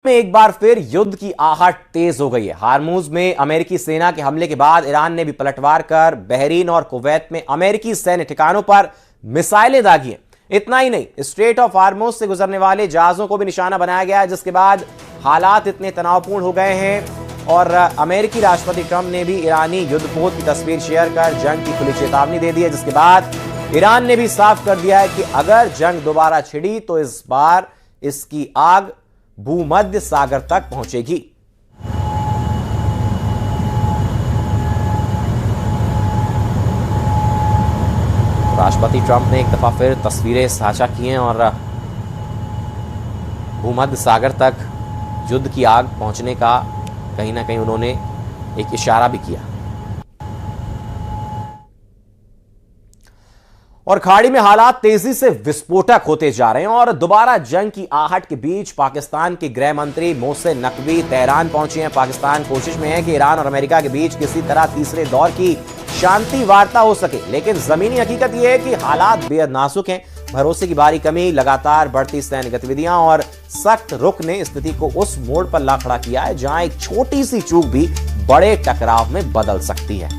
में एक बार फिर युद्ध की आहट तेज हो गई है। हार्मूज में अमेरिकी सेना के हमले के बाद ईरान ने भी पलटवार कर बहरीन और कुवैत में अमेरिकी सैन्य ठिकानों पर मिसाइलें दागी हैं। इतना ही नहीं, स्ट्रेट ऑफ हार्मूज से गुजरने वाले जहाजों को भी निशाना बनाया गया है, जिसके बाद हालात इतने तनावपूर्ण हो गए हैं और अमेरिकी राष्ट्रपति ट्रंप ने भी ईरानी युद्धपोत की तस्वीर शेयर कर जंग की खुली चेतावनी दे दी है। जिसके बाद ईरान ने भी साफ कर दिया है कि अगर जंग दोबारा छिड़ी तो इस बार इसकी आग भूमध्य सागर तक पहुंचेगी। राष्ट्रपति ट्रंप ने एक दफा फिर तस्वीरें साझा की हैं और भूमध्य सागर तक युद्ध की आग पहुंचने का कहीं ना कहीं उन्होंने एक इशारा भी किया। और खाड़ी में हालात तेजी से विस्फोटक होते जा रहे हैं और दोबारा जंग की आहट के बीच पाकिस्तान के गृह मंत्री मोहसिन नकवी तेहरान पहुंचे हैं। पाकिस्तान कोशिश में है कि ईरान और अमेरिका के बीच किसी तरह तीसरे दौर की शांति वार्ता हो सके, लेकिन जमीनी हकीकत यह है कि हालात बेहद नाजुक हैं। भरोसे की भारी कमी, लगातार बढ़ती सैन्य गतिविधियां और सख्त रुख ने स्थिति को उस मोड़ पर ला खड़ा किया है जहां एक छोटी सी चूक भी बड़े टकराव में बदल सकती है।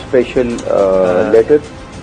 special letter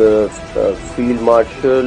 the field marshal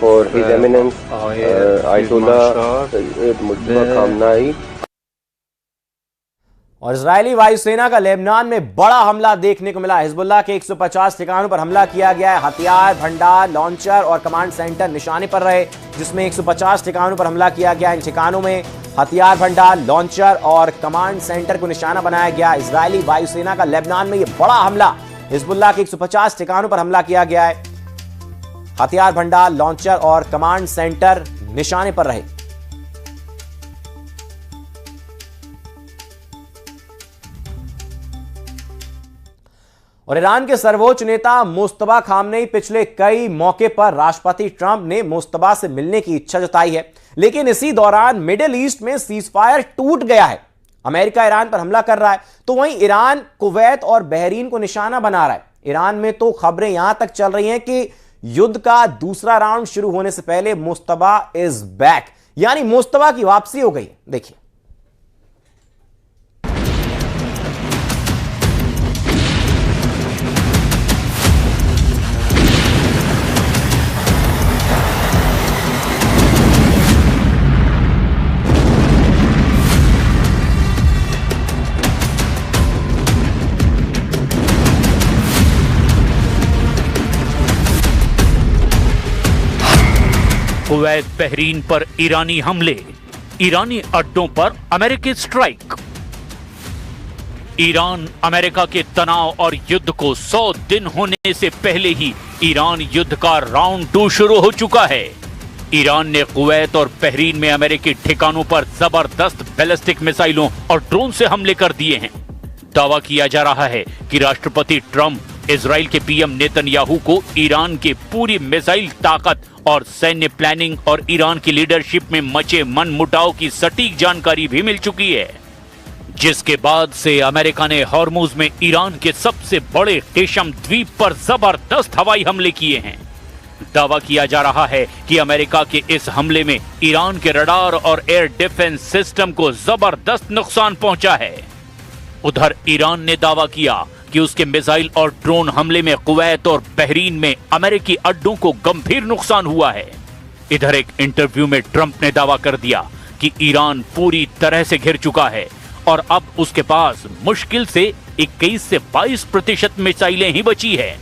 for his eminence Ayatollah Sayyid Mujtaba Khamenei। और इजरायली वायुसेना का लेबनान में बड़ा हमला देखने को मिला। हिजबुल्लाह के 150 ठिकानों पर हमला किया गया है। हथियार भंडार, लॉन्चर और कमांड सेंटर निशाने पर रहे, जिसमें 150 ठिकानों पर हमला किया गया। इन ठिकानों में हथियार भंडार, लॉन्चर और कमांड सेंटर को निशाना बनाया गया। इजरायली वायुसेना का लेबनान में यह बड़ा हमला, हिजबुल्लाह के 150 ठिकानों पर हमला किया गया है। हथियार भंडार, लॉन्चर और कमांड सेंटर निशाने पर रहे। और ईरान के सर्वोच्च नेता मुस्तफा खामनेई पिछले कई मौके पर राष्ट्रपति ट्रंप ने मुस्तफा से मिलने की इच्छा जताई है, लेकिन इसी दौरान मिडिल ईस्ट में सीजफायर टूट गया है। अमेरिका ईरान पर हमला कर रहा है तो वहीं ईरान कुवैत और बहरीन को निशाना बना रहा है। ईरान में तो खबरें यहां तक चल रही हैं कि युद्ध का दूसरा राउंड शुरू होने से पहले मुस्तफा इज बैक, यानी मुस्तफा की वापसी हो गई। देखिए, कुवैत बहरीन पर ईरानी हमले, ईरानी अड्डों पर अमेरिकी स्ट्राइक। ईरान अमेरिका के तनाव और युद्ध को 100 दिन होने से पहले ही ईरान युद्ध का राउंड 2 शुरू हो चुका है। ईरान ने कुवैत और बहरीन में अमेरिकी ठिकानों पर जबरदस्त बैलिस्टिक मिसाइलों और ड्रोन से हमले कर दिए हैं। दावा किया जा रहा है कि राष्ट्रपति ट्रंप इजराइल के पीएम नेतन्याहू को ईरान के पूरी मिसाइल ताकत और सैन्य प्लानिंग और ईरान की लीडरशिप में मचे मनमुटाव की सटीक जानकारी भी मिल चुकी है, जिसके बाद से अमेरिका ने हॉर्मुज में ईरान के सबसे बड़े केशम द्वीप पर जबरदस्त हवाई हमले किए हैं। दावा किया जा रहा है कि अमेरिका के इस हमले में ईरान के रडार और एयर डिफेंस सिस्टम को जबरदस्त नुकसान पहुंचा है। उधर ईरान ने दावा किया कि उसके मिसाइल और ड्रोन हमले में कुवैत और बहरीन में अमेरिकी अड्डों को गंभीर नुकसान हुआ है। इधर एक इंटरव्यू में ट्रंप ने दावा कर दिया कि ईरान पूरी तरह से घिर चुका है और अब उसके पास मुश्किल से 21 से 22% मिसाइलें ही बची है।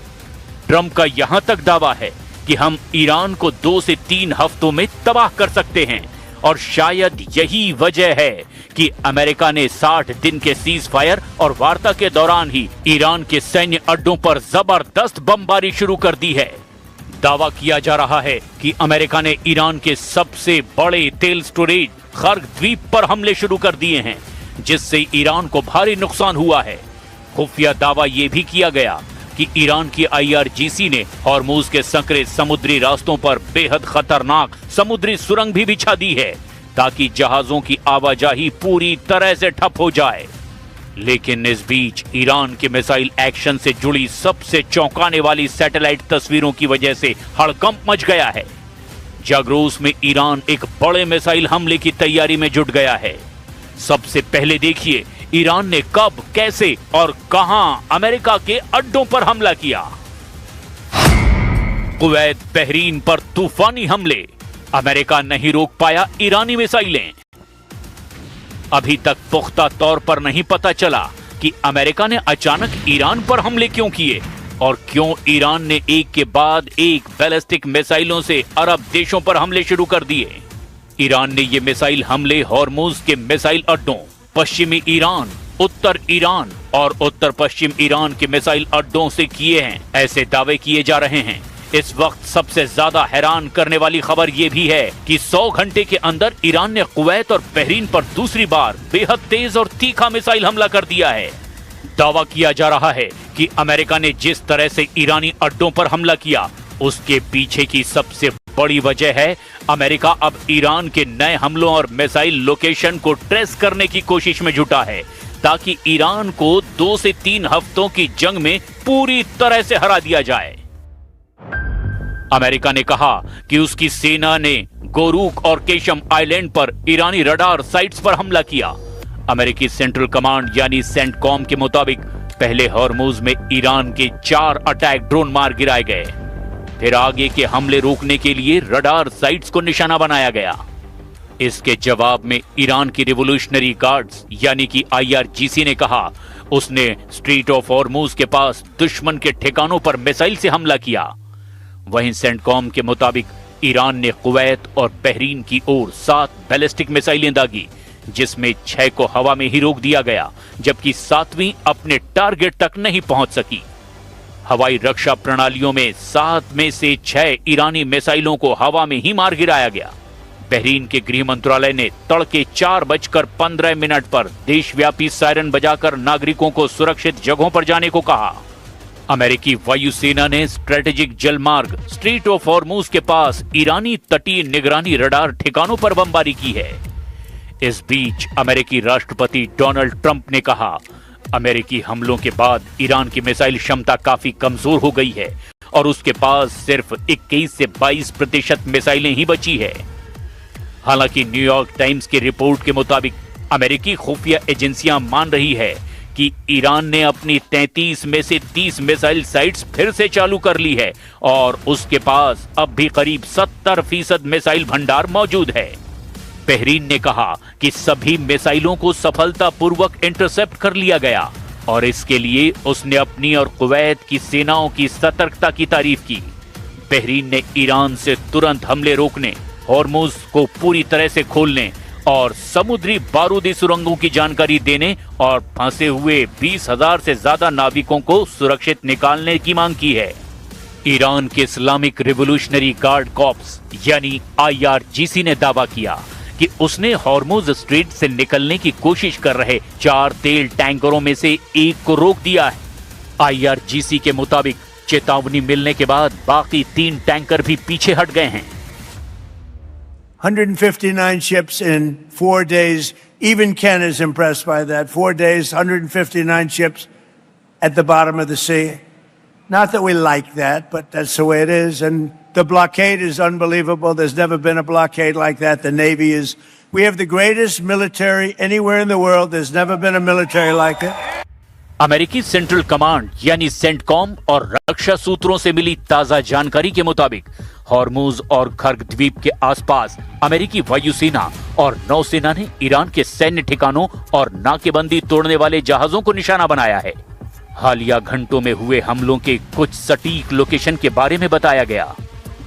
ट्रंप का यहां तक दावा है कि हम ईरान को 2 से 3 हफ्तों में तबाह कर सकते हैं और शायद यही वजह है कि अमेरिका ने 60 दिन के सीज फायर और वार्ता के दौरान ही ईरान के सैन्य अड्डों पर जबरदस्त बमबारी शुरू कर दी है। दावा किया जा रहा है कि अमेरिका ने ईरान के सबसे बड़े तेल स्टोरेज खर्ग द्वीप पर हमले शुरू कर दिए हैं, जिससे ईरान को भारी नुकसान हुआ है। खुफिया दावा यह भी किया गया कि ईरान की IRGC ने हॉर्मुज के संकरे समुद्री रास्तों पर बेहद खतरनाक समुद्री सुरंग भी बिछा दी है ताकि जहाजों की आवाजाही पूरी तरह से ठप हो जाए। लेकिन इस बीच ईरान के मिसाइल एक्शन से जुड़ी सबसे चौंकाने वाली सैटेलाइट तस्वीरों की वजह से हड़कंप मच गया है। जाग्रोस में ईरान एक बड़े मिसाइल हमले की तैयारी में जुट गया है। सबसे पहले देखिए ईरान ने कब, कैसे और कहां अमेरिका के अड्डों पर हमला किया। कुवैत बहरीन पर तूफानी हमले, अमेरिका नहीं रोक पाया ईरानी मिसाइलें। अभी तक पुख्ता तौर पर नहीं पता चला कि अमेरिका ने अचानक ईरान पर हमले क्यों किए और क्यों ईरान ने एक के बाद एक बैलिस्टिक मिसाइलों से अरब देशों पर हमले शुरू कर दिए। ईरान ने ये मिसाइल हमले हॉर्मुज के मिसाइल अड्डों, पश्चिमी ईरान, उत्तर ईरान और उत्तर पश्चिम ईरान के मिसाइल अड्डों से किए हैं, ऐसे दावे किए जा रहे हैं। इस वक्त सबसे ज्यादा हैरान करने वाली खबर यह भी है कि 100 घंटे के अंदर ईरान ने कुवैत और बहरीन पर दूसरी बार बेहद तेज और तीखा मिसाइल हमला कर दिया है। दावा किया जा रहा है कि अमेरिका ने जिस तरह से ईरानी अड्डों पर हमला किया उसके पीछे की सबसे बड़ी वजह है अमेरिका अब ईरान के नए हमलों और मिसाइल लोकेशन को ट्रेस करने की कोशिश में जुटा है ताकि ईरान को 2 से 3 हफ्तों की जंग में पूरी तरह से हरा दिया जाए। अमेरिका ने कहा कि उसकी सेना ने गोरूक और केशम आइलैंड पर ईरानी रडार साइट्स पर हमला किया। अमेरिकी सेंट्रल कमांड यानी सेंटकॉम के मुताबिक पहले हॉर्मुज में ईरान के 4 अटैक ड्रोन मार गिराए गए, फिर आगे के हमले रोकने के लिए रडार साइट्स को निशाना बनाया गया। इसके जवाब में ईरान की रिवोल्यूशनरी गार्ड्स यानी कि IRGC ने कहा उसने स्ट्रीट ऑफ हॉर्मुज के पास दुश्मन के ठिकानों पर मिसाइल से हमला किया। वहीं सेंटकॉम के मुताबिक ईरान ने कुवैत और बहरीन की ओर 7 बैलिस्टिक मिसाइलें दागी, जिसमें 6 को हवा में ही रोक दिया गया, जबकि 7वीं अपने टारगेट तक नहीं पहुंच सकी। हवाई रक्षा प्रणालियों में 7 में से 6 ईरानी मिसाइलों को हवा में ही मार गिराया गया। बहरीन के गृह मंत्रालय ने तड़के 4:15 पर देशव्यापी सायरन बजाकर नागरिकों को सुरक्षित जगहों पर जाने को कहा। अमेरिकी वायुसेना ने स्ट्रेटेजिक जलमार्ग स्ट्रीट ऑफ हॉर्मुज के पास ईरानी तटीय निगरानी रडार ठिकानों पर बमबारी की है। इस बीच अमेरिकी राष्ट्रपति डोनाल्ड ट्रंप ने कहा अमेरिकी हमलों के बाद ईरान की मिसाइल क्षमता काफी कमजोर हो गई है और उसके पास सिर्फ 21 से 22% मिसाइलें ही बची है। हालांकि न्यूयॉर्क टाइम्स की रिपोर्ट के मुताबिक अमेरिकी खुफिया एजेंसियां मान रही है कि ईरान ने अपनी 33 में से 30 मिसाइल साइट्स फिर से चालू कर ली है और उसके पास अब भी करीब 70% मिसाइल भंडार मौजूद है। बहरीन ने कहा कि सभी मिसाइलों को सफलतापूर्वक इंटरसेप्ट कर लिया गया और इसके लिए उसने अपनी और कुवैत की सेनाओं की सतर्कता की तारीफ की। बहरीन ने ईरान से तुरंत हमले रोकने, हॉर्मुज को पूरी तरह से खोलने और समुद्री बारूदी सुरंगों की जानकारी देने और फंसे हुए 20,000 से ज्यादा नाविकों को सुरक्षित निकालने की मांग की है। ईरान के इस्लामिक रिवोल्यूशनरी गार्ड कॉर्प्स यानी IRGC ने दावा किया कि उसने हॉर्मुज स्ट्रेट से निकलने की कोशिश कर रहे 4 तेल टैंकरों में से एक को रोक दिया है। IRGC के मुताबिक चेतावनी मिलने के बाद बाकी 3 टैंकर भी पीछे हट गए हैं। 159 ships in 4 days. Even Ken is impressed by that. 4 days, 159 ships at the bottom of the sea. Not that we like that, but that's the way it is. And the blockade is unbelievable. There's never been a blockade like that. The Navy is, we have the greatest military anywhere in the world. There's never been a military like it. अमेरिकी central command यानी CENTCOM और रक्षा सूत्रों से मिली ताजा जानकारी के मुताबिक Hormuz और खर्ग द्वीप के आसपास अमेरिकी वायुसेना और नौसेना ने ईरान के सैन्य ठिकानों और नाकेबंदी तोड़ने वाले जहाजों को निशाना बनाया है। हालिया घंटों में हुए हमलों के कुछ सटीक लोकेशन के बारे में बताया गया।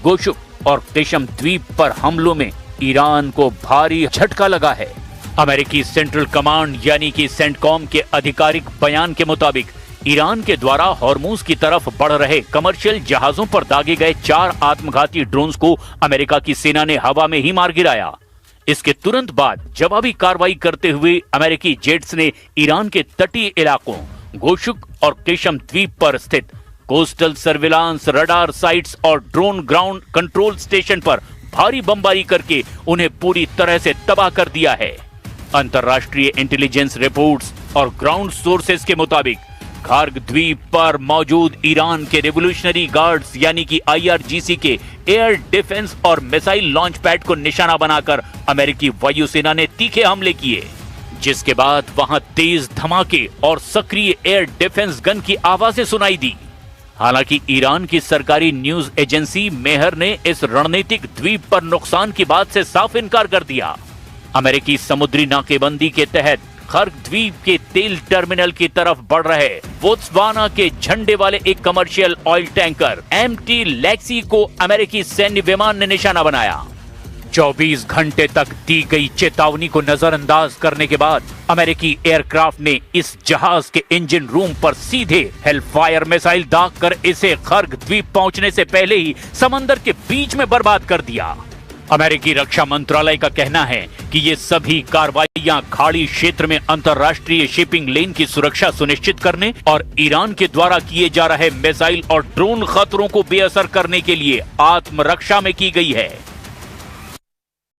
गोशुक और केशम द्वीप पर हमलों में ईरान को भारी झटका लगा है। अमेरिकी सेंट्रल कमांड यानी कि सेंटकॉम के आधिकारिक बयान के मुताबिक ईरान के द्वारा हॉर्मुज की तरफ बढ़ रहे कमर्शियल जहाजों पर दागे गए 4 आत्मघाती ड्रोन्स को अमेरिका की सेना ने हवा में ही मार गिराया। इसके तुरंत बाद जवाबी कार्रवाई करते हुए अमेरिकी जेट्स ने ईरान के तटीय इलाकों गोशुक और केशम द्वीप पर स्थित कोस्टल सर्विलांस, रडार साइट्स और ड्रोन ग्राउंड कंट्रोल स्टेशन पर भारी बमबारी करके उन्हें पूरी तरह से तबाह कर दिया है। अंतर्राष्ट्रीय इंटेलिजेंस रिपोर्ट्स और ग्राउंड सोर्सेस के मुताबिक खार्ग द्वीप पर मौजूद ईरान के रेवोल्यूशनरी गार्ड्स यानी कि IRGC के एयर डिफेंस और मिसाइल लॉन्च पैड को निशाना बनाकर अमेरिकी वायुसेना ने तीखे हमले किए, जिसके बाद वहां तेज धमाके और सक्रिय एयर डिफेंस गन की आवाजें सुनाई दी। हालांकि ईरान की सरकारी न्यूज एजेंसी मेहर ने इस रणनीतिक द्वीप पर नुकसान की बात से साफ इनकार कर दिया। अमेरिकी समुद्री नाकेबंदी के तहत खार्ग द्वीप के तेल टर्मिनल की तरफ बढ़ रहे बोत्सवाना के झंडे वाले एक commercial oil tanker MT Lexi को अमेरिकी सैन्य विमान ने निशाना बनाया। 24 घंटे तक दी गई चेतावनी को नजरअंदाज करने के बाद अमेरिकी एयरक्राफ्ट ने इस जहाज के इंजन रूम पर सीधे हेलफायर मिसाइल दागकर इसे खार्ग द्वीप पहुंचने से पहले ही समंदर के बीच में बर्बाद कर दिया। अमेरिकी रक्षा मंत्रालय का कहना है कि ये सभी कार्रवाइयां खाड़ी क्षेत्र में अंतर्राष्ट्रीय शिपिंग लेन की सुरक्षा सुनिश्चित करने और ईरान के द्वारा किए जा रहे मिसाइल और ड्रोन खतरों को बेअसर करने के लिए आत्मरक्षा में की गई है।